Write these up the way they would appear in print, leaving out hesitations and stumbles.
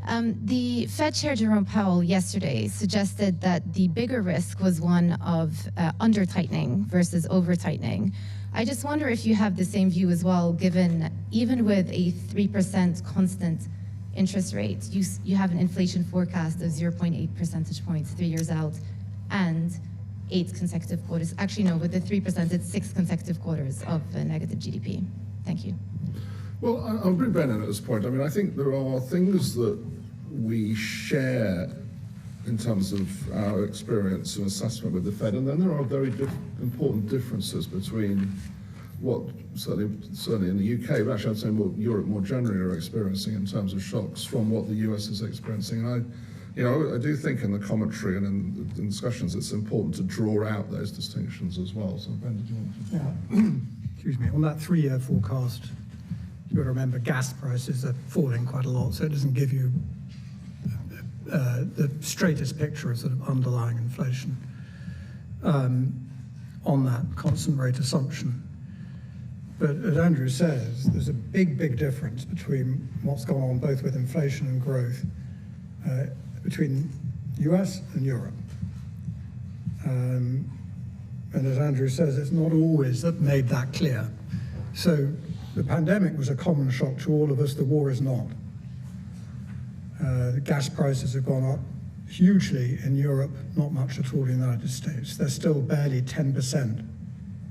The Fed Chair Jerome Powell yesterday suggested that the bigger risk was one of under-tightening versus over-tightening. I just wonder if you have the same view as well, given even with a 3% constant interest rate, you have an inflation forecast of 0.8 percentage points 3 years out and 8 consecutive quarters. Actually, no, with the 3%, it's 6 consecutive quarters of negative GDP. Thank you. Well, I'll bring Ben in at this point. I mean, I think there are things that we share in terms of our experience and assessment with the Fed, and then there are very important differences between what certainly in the UK, but actually I'd say what Europe more generally are experiencing in terms of shocks from what the US is experiencing. And I do think in the commentary and in the discussions it's important to draw out those distinctions as well. So Ben, did you want to? Yeah. Excuse me. On that 3-year forecast, you've got to remember gas prices are falling quite a lot, so it doesn't give you the straightest picture of sort of underlying inflation on that constant rate assumption. But as Andrew says, there's a big difference between what's gone on both with inflation and growth between US and Europe. And as Andrew says, it's not always made that clear. So the pandemic was a common shock to all of us, the war is not. The gas prices have gone up hugely in Europe, not much at all in the United States. They're still barely 10%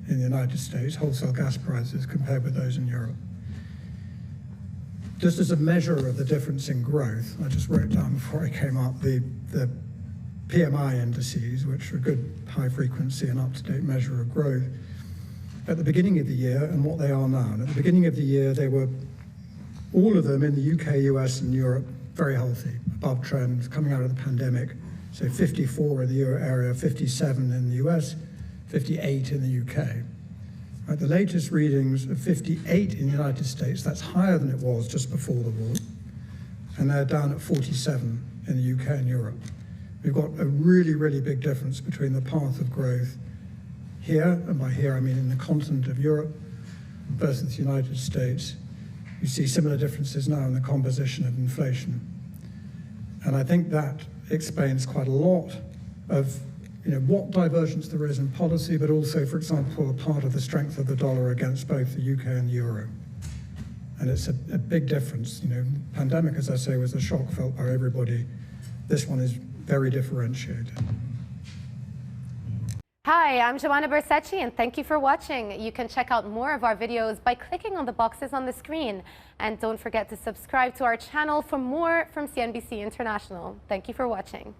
in the United States, wholesale gas prices, compared with those in Europe. Just as a measure of the difference in growth, I just wrote down before I came up the PMI indices, which are a good high frequency and up-to-date measure of growth, at the beginning of the year and what they are now. And at the beginning of the year, they were, all of them in the UK, US and Europe, very healthy, above trend, coming out of the pandemic. So 54 in the euro area, 57 in the US, 58 in the UK. Right, the latest readings of 58 in the United States, that's higher than it was just before the war, and they're down at 47 in the UK and Europe. We've got a really big difference between the path of growth here, and by here I mean in the continent of Europe, versus the United States. You see similar differences now in the composition of inflation. And I think that explains quite a lot of what divergence there is in policy, but also, for example, a part of the strength of the dollar against both the UK and the euro. And it's a big difference. Pandemic, as I say, was a shock felt by everybody. This one is very differentiated. Hi, I'm Joumanna Bercetche, and thank you for watching. You can check out more of our videos by clicking on the boxes on the screen. And don't forget to subscribe to our channel for more from CNBC International. Thank you for watching.